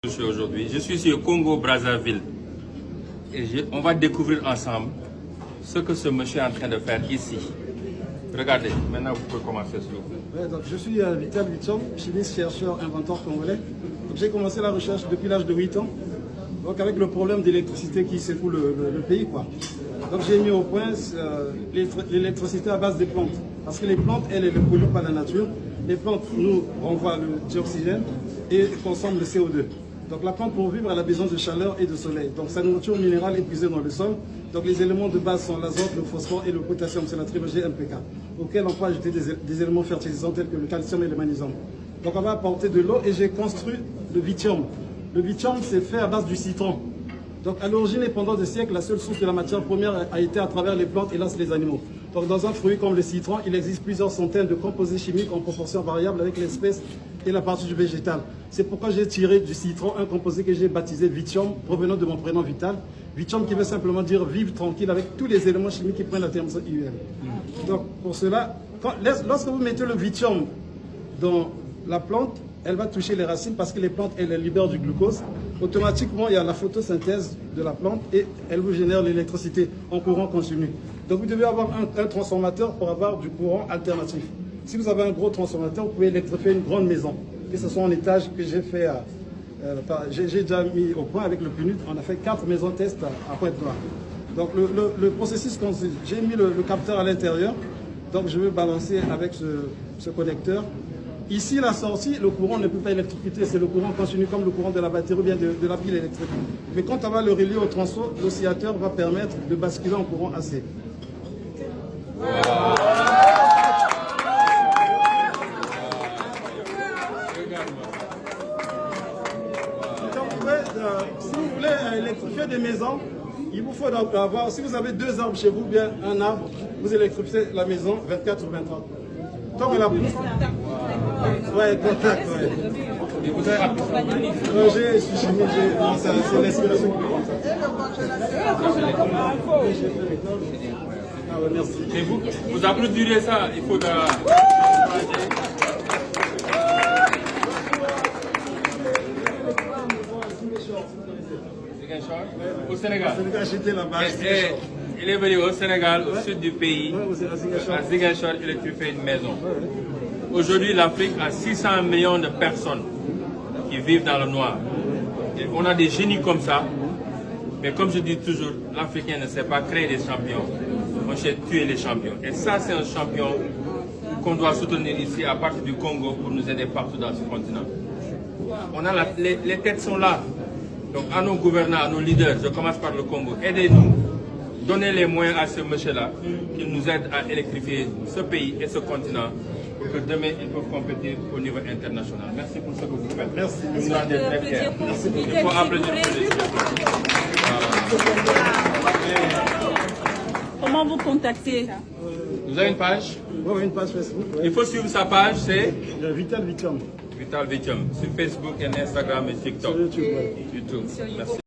Je suis aujourd'hui. Je suis ici au Congo-Brazzaville et on va découvrir ensemble ce que ce monsieur est en train de faire ici. Regardez, maintenant vous pouvez commencer s'il vous plaît. Ouais, donc je suis Vital Vichom, chimiste, chercheur, inventeur congolais. J'ai commencé la recherche depuis l'âge de 8 ans, donc avec le problème d'électricité qui secoue le pays, quoi. Donc j'ai mis au point l'électricité à base des plantes. Parce que les plantes, elles ne polluent pas la nature. Les plantes nous renvoient le dioxygène et consomment le CO2. Donc la plante pour vivre, elle a besoin de chaleur et de soleil. Donc sa nourriture minérale est puisée dans le sol. Donc les éléments de base sont l'azote, le phosphore et le potassium. C'est la trilogie MPK, auquel on peut ajouter des éléments fertilisants tels que le calcium et le magnésium. Donc on va apporter de l'eau et j'ai construit le Vichom. Le Vichom, c'est fait à base du citron. Donc à l'origine et pendant des siècles, la seule source de la matière première a été à travers les plantes et là les animaux. Donc dans un fruit comme le citron, il existe plusieurs centaines de composés chimiques en proportion variable avec l'espèce et la partie du végétal. C'est pourquoi j'ai tiré du citron un composé que j'ai baptisé Vichom, provenant de mon prénom Vital. Vichom qui veut simplement dire vivre tranquille avec tous les éléments chimiques qui prennent la terminaison IUM. Donc pour cela, lorsque vous mettez le Vichom dans la plante, elle va toucher les racines parce que les plantes, elles libèrent du glucose. Automatiquement, il y a la photosynthèse de la plante et elle vous génère l'électricité en courant continu. Donc vous devez avoir un transformateur pour avoir du courant alternatif. Si vous avez un gros transformateur, vous pouvez électrifier une grande maison. Que ce soit en étage que j'ai fait, j'ai déjà mis au point avec le PNUD, on a fait 4 maisons test à Pointe-Noire. Donc le processus consiste, j'ai mis le capteur à l'intérieur, donc je vais balancer avec ce connecteur. Ici, la sortie, le courant ne peut pas électrocuter, c'est le courant continu comme le courant de la batterie ou bien de la pile électrique. Mais quand on va le relier au transfo, l'oscillateur va permettre de basculer en courant AC. Si vous voulez électrifier des maisons, il vous faut avoir, si vous avez 2 arbres chez vous, bien un arbre, vous électrifiez la maison 24 sur 23. Tant que la pousse. Ouais, contact, ouais. Et vous avez appris ça? Je suis chimie, c'est l'inspiration qui me Ah ouais, merci. Et vous applaudirez ça, il faut au Sénégal. Il est venu au Sénégal, au sud du pays, à Ziguinchor, électrifier une maison. Aujourd'hui, l'Afrique a 600 millions de personnes qui vivent dans le noir. Et on a des génies comme ça, mais comme je dis toujours, l'Africain ne sait pas créer des champions, on sait tuer les champions. Et ça, c'est un champion qu'on doit soutenir ici à partir du Congo pour nous aider partout dans ce continent. On a les têtes sont là. Donc à nos gouvernants, à nos leaders, je commence par le Congo, aidez-nous, donnez les moyens à ce monsieur-là qui nous aide à électrifier ce pays et ce continent pour que demain ils peuvent compétir au niveau international. Merci pour ce que vous faites. Merci. Nous nous rendons très fiers. Il faut applaudir Comment vous contactez? Vous avez une page? Oui, une page Facebook. Ouais. Il faut suivre sa page, c'est Vital Vichom. Vital Vichom sur Facebook et Instagram et TikTok. Sur YouTube, ouais. YouTube. Merci.